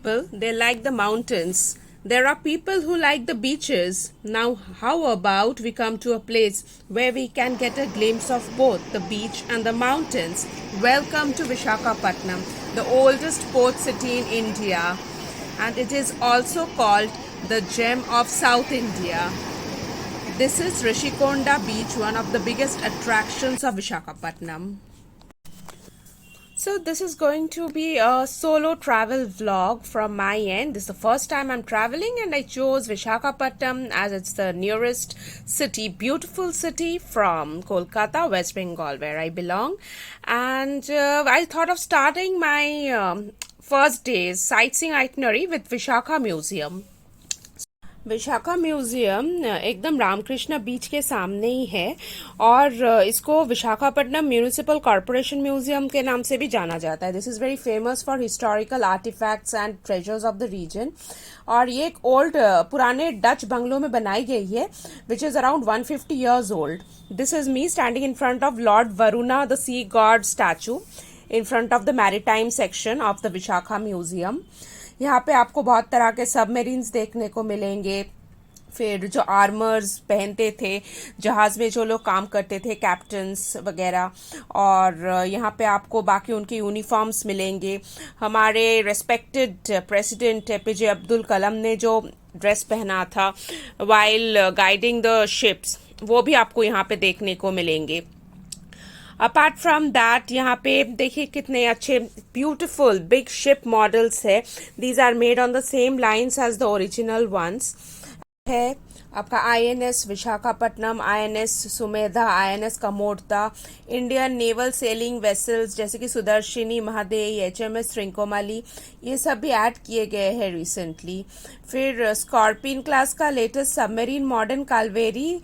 people, they like the mountains. There are people who like the beaches. Now, how about we come to a place where we can get a glimpse of both the beach and the mountains? Welcome to Visakhapatnam, the oldest port city in India, and it is also called the gem of South India. This is Rishikonda Beach, one of the biggest attractions of Visakhapatnam. So this is going to be a solo travel vlog from my end. This is the first time I'm traveling and I chose Visakhapatnam as it's the nearest city, beautiful city from Kolkata, West Bengal, where I belong. And I thought of starting my first day's sightseeing itinerary with Visakha Museum. Vishakha museum एकदम रामकृष्ण बीच के सामने ही है और इसको Visakhapatnam municipal corporation museum के नाम से भी जाना जाता है. This is very famous for historical artifacts and treasures of the region. और ये एक ओल्ड पुराने डच बंगलों में बनाई गई है which is around 150 years old. This is me standing in front of lord Varuna the sea god statue in front of the maritime section of the Visakha museum. यहाँ पे आपको बहुत तरह के सबमरीन्स देखने को मिलेंगे. फिर जो आर्मर्स पहनते थे, जहाज़ में जो लोग काम करते थे, कैप्टन्स वगैरह. और यहाँ पे आपको बाकी उनके यूनिफॉर्म्स मिलेंगे. हमारे respected president APJ Abdul Kalam ने जो ड्रेस पहना था वाइल गाइडिंग द शिप्स, वो भी आपको यहाँ पे देखने को मिलेंगे. अपार्ट फ्रॉम दैट यहाँ पे देखिए कितने अच्छे ब्यूटिफुल बिग शिप मॉडल्स है. These are made on the same lines as the original ones. है आपका INS Visakhapatnam, INS Sumedha, INS Kamorta, Indian naval sailing vessels जैसे कि सुदर्शिनी, महादेई, एचएमएस श्रिंकोमाली, ये सब भी ऐड किए गए हैं रिसेंटली. फिर स्कॉर्पियन क्लास का latest submarine modern Kalvari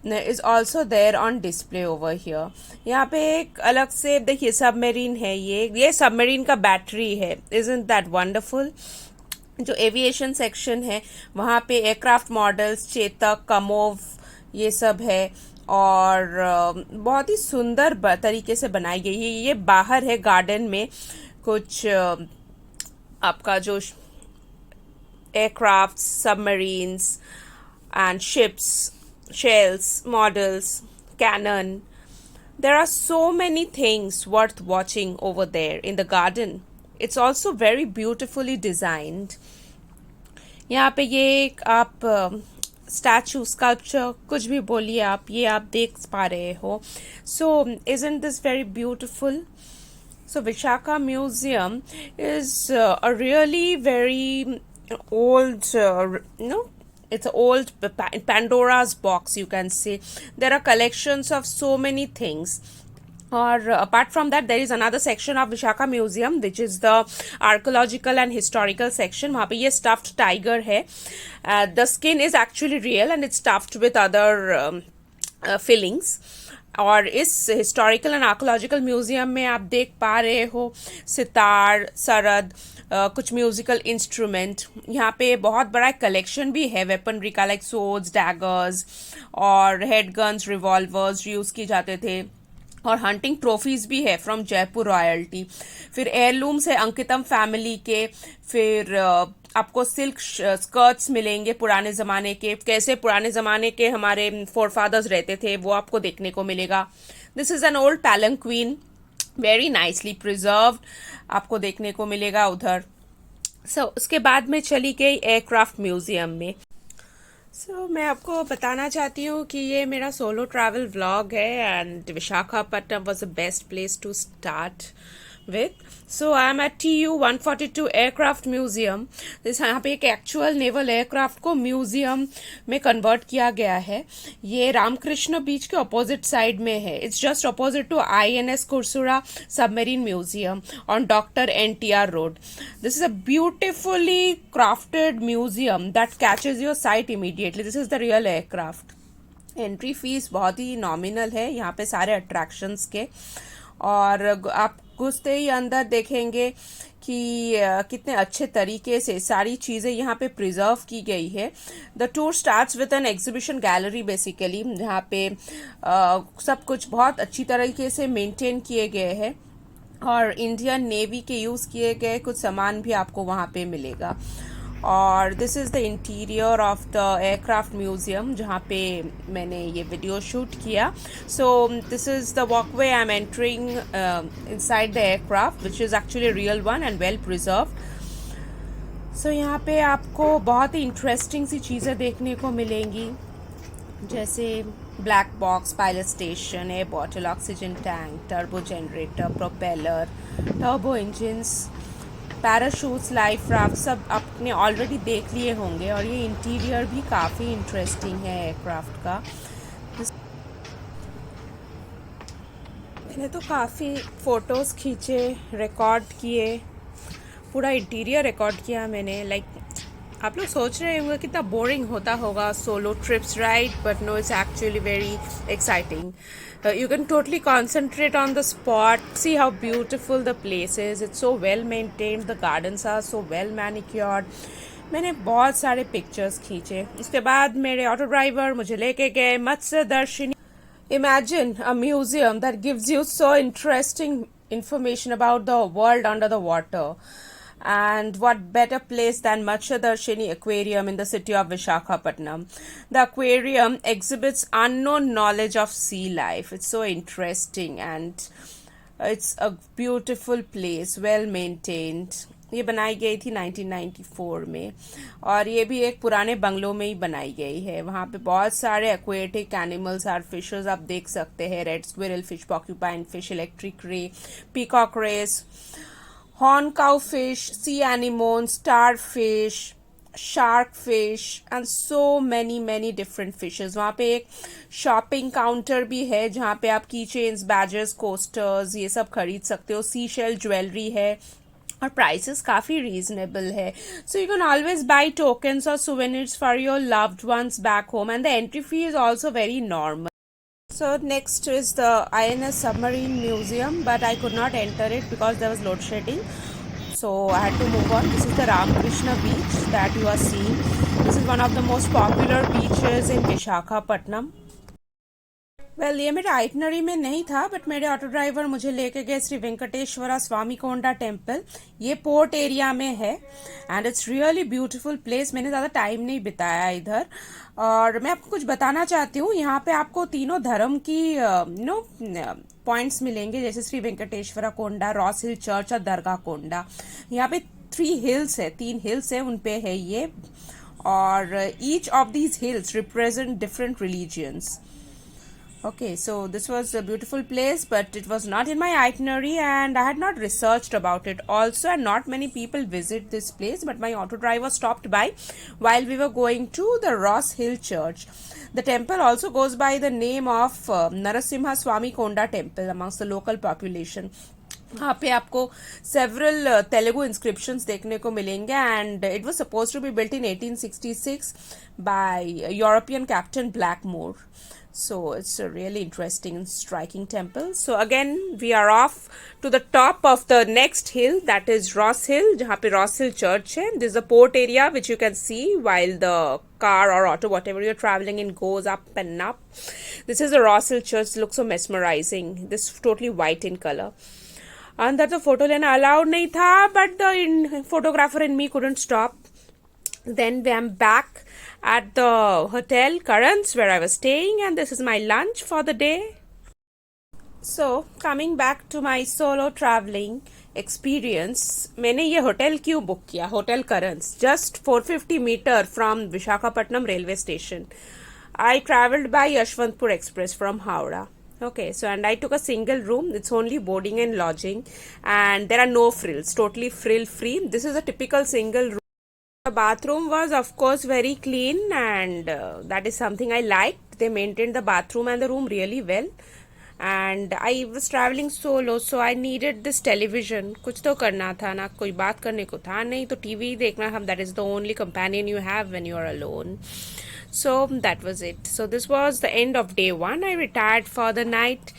is also there on display over here. यहाँ पे एक अलग से देखिए सबमरीन है. ये सबमरीन का बैटरी है. Isn't that wonderful? जो एविएशन सेक्शन है वहाँ पे एयरक्राफ्ट मॉडल्स, चेतक, कमोव, ये सब है. और बहुत ही सुंदर तरीके से बनाई गई है. ये बाहर है गार्डन में कुछ आपका जो aircraft, submarines and ships, shells, models, cannon. There are so many things worth watching over there in the garden. It's also very beautifully designed. यहाँ पे ये एक आप स्टैचू, स्कल्पचर, कुछ भी बोलिए आप, ये आप देख पा रहे हो. So isn't this very beautiful? So Vishakha Museum is a really very old, it's an old Pandora's box, you can say. There are collections of so many things. Or apart from that, there is another section of Vishakha Museum which is the archaeological and historical section. वहाँ पे ये stuffed tiger है. The skin is actually real and it's stuffed with other fillings. और इस historical and archaeological museum में आप देख पा रहे हो सितार, सरद, कुछ म्यूजिकल इंस्ट्रूमेंट. यहाँ पे बहुत बड़ा कलेक्शन भी है वेपनरी का, लाइक सोर्ड्स, डैगर्स और हेड गन्स, रिवॉल्वर्स यूज़ किए जाते थे. और हंटिंग ट्रॉफीज भी है फ्रॉम जयपुर रॉयल्टी. फिर एयरलूम्स है अंकितम फैमिली के. फिर आपको सिल्क स्कर्ट्स मिलेंगे पुराने ज़माने के, कैसे पुराने ज़माने के हमारे फोरफादर्स रहते थे वो आपको देखने को मिलेगा. This is an old palanquin, very nicely preserved, आपको देखने को मिलेगा उधर. उसके बाद में चली गई एयरक्राफ्ट म्यूजियम में. मैं आपको बताना चाहती हूँ कि ये मेरा सोलो ट्रैवल व्लॉग है and Visakhapatnam was the best place to start with. So I am at TU 142 aircraft museum. यहाँ पे एक एक्चुअल नेवल एयरक्राफ्ट को म्यूजियम में कन्वर्ट किया गया है. ये रामकृष्ण बीच के अपोजिट साइड में है. It's just opposite to INS Kursura submarine museum on doctor NTR road. This is a beautifully crafted museum that catches your sight immediately. This is the real aircraft. Entry fees बहुत ही nominal है यहाँ पे सारे attractions के. और आप घुसते ही अंदर देखेंगे कि कितने अच्छे तरीके से सारी चीज़ें यहाँ पे प्रिजर्व की गई है. The tour starts with an exhibition gallery basically, जहाँ पे सब कुछ बहुत अच्छी तरीके से मेंटेन किए गए हैं. और इंडियन नेवी के यूज़ किए गए कुछ सामान भी आपको वहाँ पे मिलेगा। और this is the interior of the aircraft museum जहाँ पे मैंने ये वीडियो शूट किया। So this is the walkway I am entering inside the aircraft which is actually real one and well preserved. सो यहाँ पे आपको बहुत ही इंटरेस्टिंग सी चीज़ें देखने को मिलेंगी, जैसे black box, pilot station, air bottle, oxygen tank, turbo generator, propeller, turbo engines, parachutes, life raft, सब आपने ऑलरेडी देख लिए होंगे। और ये इंटीरियर भी काफ़ी इंटरेस्टिंग है एयरक्राफ्ट का। मैंने तो काफ़ी फ़ोटोज़ खींचे, रिकॉर्ड किए, पूरा इंटीरियर रिकॉर्ड किया मैंने। आप लोग सोच रहे होंगे कितना बोरिंग होता होगा solo trips, right? But no, it's actually very exciting. You can totally concentrate on the spot, see how beautiful the place is. It's so well maintained, the gardens are so well manicured. मैंने बहुत सारे pictures खींचे। उसके बाद मेरे auto driver मुझे लेके गए मत्स्य दर्शनी. Imagine a museum that gives you so interesting information about the world under the water. And what better place than Matsyadarshini Aquarium in the city of Visakhapatnam? The aquarium exhibits unknown knowledge of sea life. It's so interesting and it's a beautiful place, well maintained. ये बनाई गई थी 1994 में और ये भी एक पुराने बंगलों में ही बनाई गई है। वहाँ पे बहुत सारे एक्वेटिक एनिमल्स और फिशेस आप देख सकते हैं, red squirrel fish, porcupine fish, electric ray, peacock rays, horn cowfish, sea anemones, starfish, shark fish and so many different fishes. वहाँ पे एक शॉपिंग काउंटर भी है जहाँ पे आप की चेन्स, बैजेस, कोस्टर्स ये सब खरीद सकते हो। सी शेल ज्वेलरी है और प्राइसेस काफ़ी रीजनेबल है। So you can always by tokens और souvenirs for your loved ones back home and the entry fee is also very normal. So next is the INS submarine museum, but I could not enter it because there was load shedding. So I had to move on. This is the Ramakrishna beach that you are seeing. This is one of the most popular beaches in Visakhapatnam. Well ये मेरे itinerary में नहीं था, but मेरे auto driver मुझे लेके गए श्री वेंकटेश्वरा स्वामी कोंडा temple. ये पोर्ट एरिया में है and it's really beautiful place. मैंने ज़्यादा टाइम नहीं बिताया इधर और मैं आपको कुछ बताना चाहती हूँ. यहाँ पे आपको तीनों धर्म की पॉइंट्स मिलेंगे, जैसे श्री वेंकटेश्वरा कोंडा, रॉस हिल चर्च और दरगाह कोंडा. यहाँ पे 3 हिल्स है, 3 हिल्स है, उन पे है ये. और each of these hills represent different religions. Okay, so this was a beautiful place, but it was not in my itinerary and I had not researched about it also, and not many people visit this place, but my auto driver stopped by while we were going to the Ross Hill Church. The temple also goes by the name of Narasimha Swami Konda Temple amongst the local population. वहाँ पे आपको several Telugu inscriptions देखने को मिलेंगे and it was suppose to be built in 1866 by European captain Blackmore. So it's a really interesting and striking temple. So again we are off to the top of the next hill, that is Ross Hill, जहाँ पे Ross Hill Church है. This is a port area which you can see while the car or auto, whatever you're traveling in, goes up and up. This is the Ross Hill Church. It looks so mesmerizing. This is totally white in color. अंदर तो photo लेना allowed नहीं था, but the photographer and me couldn't stop. Then I'm back at the hotel Karan's where I was staying, and this is my lunch for the day. So coming back to my solo traveling experience, मैंने ये hotel क्यों book किया? Hotel Karan's, just 450 meter from Visakhapatnam railway station. I traveled by Yashwantpur Express from Howrah. Okay, so and I took a single room. It's only boarding and lodging, and there are no frills, totally frill free. This is a typical single room. The bathroom was of course very clean and that is something I liked. They maintained the bathroom and the room really well. And I was traveling solo, so I needed this television. कुछ तो करना था ना, कोई बात करने को था नहीं, तो टीवी देखना हम. That is the only companion you have when you are alone. So that was it. So this was the end of day 1. I retired for the night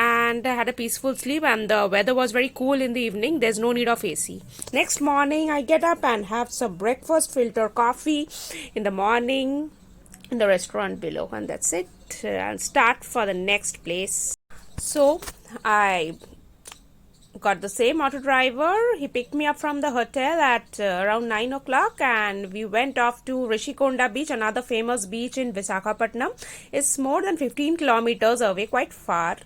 and I had a peaceful sleep, and the weather was very cool in the evening. There's no need of AC. Next morning I get up and have some breakfast, filter coffee in the morning in the restaurant below, and that's it. I'll start for the next place. So I got the same auto driver. He picked me up from the hotel at around 9 o'clock, and we went off to Rishikonda beach, another famous beach in Visakhapatnam. It's more than 15 kilometers away, quite far.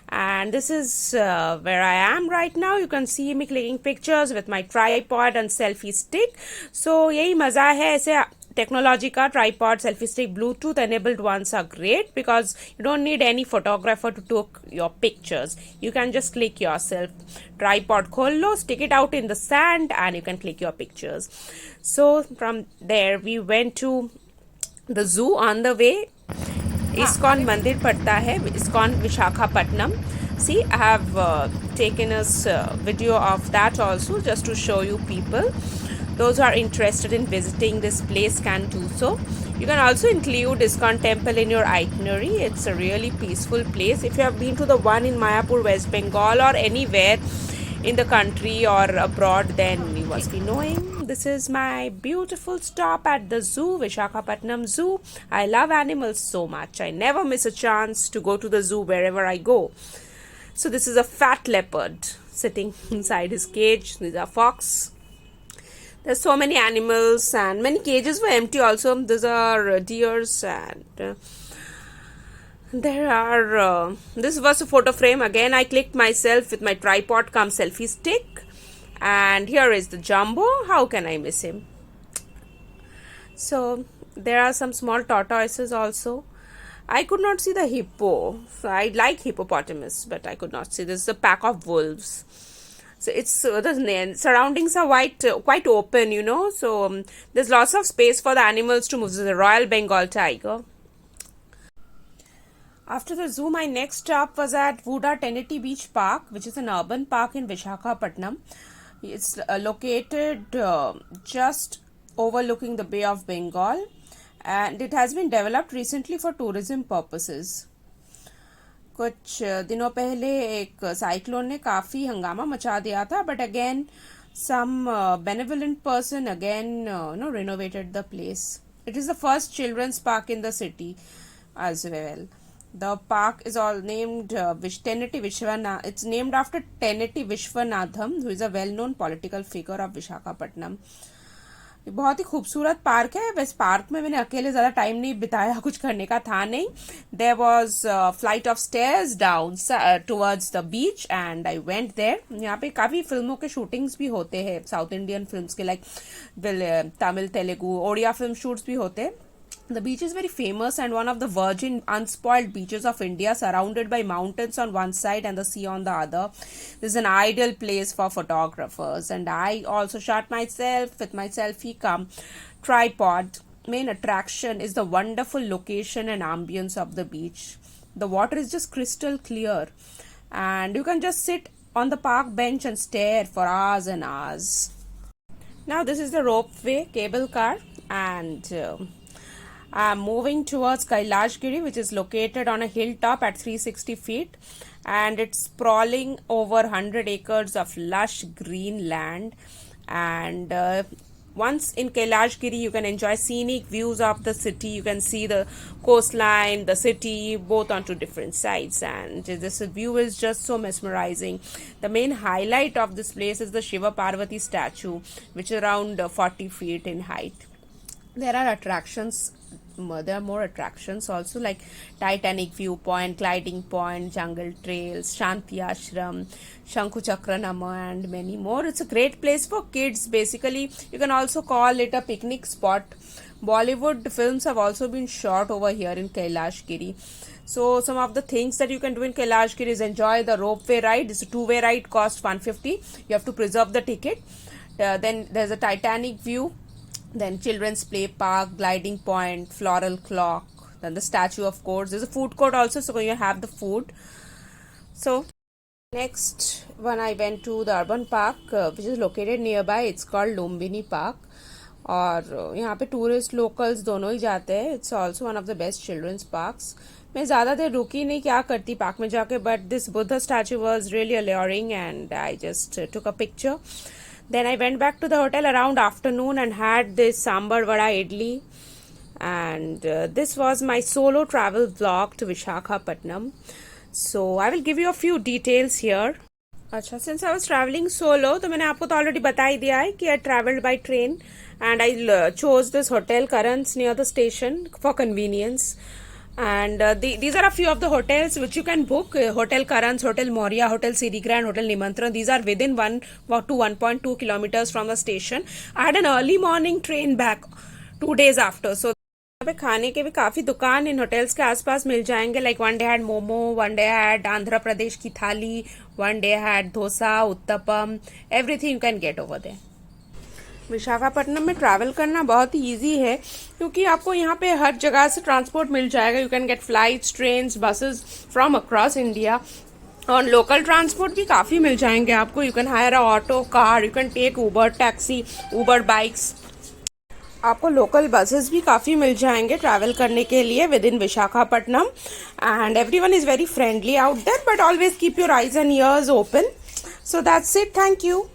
And this is where I am right now. You can see me clicking pictures with my tripod and selfie stick. So यही मज़ा है ऐसे technology का tripod, selfie stick, Bluetooth enabled ones are great because you don't need any photographer to take your pictures. You can just click yourself. Tripod खोल लो, stick it out in the sand, and you can click your pictures. So from there we went to the zoo. On the way, ISKCON मंदिर पड़ता है, ISKCON Visakhapatnam. See, I have taken a video of that also, just to show you people. Those who are interested in visiting this place can do so. You can also include ISKCON temple in your itinerary. It's a really peaceful place. If you have been to the one in Mayapur, West Bengal, or anywhere in the country or abroad, then you must be knowing. This is my beautiful stop at the zoo, Visakhapatnam Zoo. I love animals so much. I never miss a chance to go to the zoo wherever I go. So this is a fat leopard sitting inside his cage. These are fox. There's so many animals, and many cages were empty also. These are deers, and there are this was a photo frame. Again, I clicked myself with my tripod cum selfie stick, and here is the jumbo. How can I miss him? So there are some small tortoises also. I could not see the hippo. So I like hippopotamus, but I could not see. This is a pack of wolves. So it's the surroundings are quite open, you know. So there's lots of space for the animals to move. This is a Royal Bengal tiger. After the zoo, my next stop was at Vuda Tenety Beach Park, which is an urban park in Visakhapatnam. It's located just overlooking the Bay of Bengal, and it has been developed recently for tourism purposes. कुछ दिनों पहले एक cyclone ने काफ़ी हंगामा मचा दिया था, but again some benevolent person again renovated the place. It is the first children's park in the city as well. The park is all named Tenety Vishwanath. It's named after Tenety Vishwanatham, who is a well-known political figure of Visakhapatnam. बहुत ही खूबसूरत park है. Bus park में मैंने अकेले ज़्यादा time नहीं बिताया, कुछ करने का था नहीं. There was flight of stairs down towards the beach and I went there. यहाँ पे काफ़ी फिल्मों के शूटिंग्स भी होते हैं, साउथ इंडियन फिल्म्स के, like Tamil, Telugu, Odia film shoots भी होते हैं. The beach is very famous and one of the virgin unspoiled beaches of India, surrounded by mountains on one side and the sea on the other. This is an ideal place for photographers, and I also shot myself with my selfie cum tripod. Main attraction is the wonderful location and ambience of the beach. The water is just crystal clear, and you can just sit on the park bench and stare for hours and hours. Now this is the ropeway cable car, and I'm moving towards Kailashgiri, which is located on a hilltop at 360 feet, and it's sprawling over 100 acres of lush green land. And once in Kailashgiri, you can enjoy scenic views of the city. You can see the coastline, the city, both onto different sides, and this view is just so mesmerizing. The main highlight of this place is the Shiva Parvati statue, which is around 40 feet in height. There are more attractions also, like Titanic Viewpoint, Gliding Point, Jungle Trails, Shanti Ashram, Shanku Chakranama, and many more. It's a great place for kids. Basically, you can also call it a picnic spot. Bollywood films have also been shot over here in Kailashgiri. So some of the things that you can do in Kailashgiri is enjoy the ropeway ride. It's a two-way ride, cost 150. You have to preserve the ticket. Then there's a Titanic view. Then children's play park, gliding point, floral clock, then the statue, of course. There's a food court also, so you have the food. So next when I went to the urban park, which is located nearby. It's called Lumbini Park, और यहाँ पे tourist locals दोनों ही जाते हैं. It's also one of the best children's parks. मैं ज़्यादा देर रुकी नहीं, क्या करती पार्क में जाके, but this Buddha statue was really alluring and I just took a picture. Then I went back to the hotel around afternoon and had this sambar vada idli. And this was my solo travel vlog to Visakhapatnam. So I will give you a few details here. अच्छा, since I was travelling solo तो मैंने आपको तो already बता ही दिया है कि I travelled by train and I chose this hotel करंस near the station for convenience. And these are a few of the hotels which you can book. Hotel Karans, Hotel Moria, Hotel Siri Grand, Hotel Nimantran. These are within 1 to 1.2 kilometers from the station. I had an early morning train back 2 days after. So यहाँ पे खाने के भी काफी दुकान इन hotels के आसपास मिल जाएंगे. Like one day had momo, one day had Andhra Pradesh की थाली, one day had dosa, uttapam, everything you can get over there. Visakhapatnam में ट्रैवल करना बहुत ही ईजी है क्योंकि आपको यहाँ पे हर जगह से ट्रांसपोर्ट मिल जाएगा. You can get flights, trains, buses from across India. और लोकल ट्रांसपोर्ट भी काफ़ी मिल जाएंगे आपको. You can hire a auto, car, you can take Uber taxi, Uber bikes. आपको लोकल बसेस भी काफ़ी मिल जाएंगे ट्रैवल करने के लिए within Visakhapatnam. And everyone is very friendly out there, but always keep your eyes and ears open. So that's it. Thank you.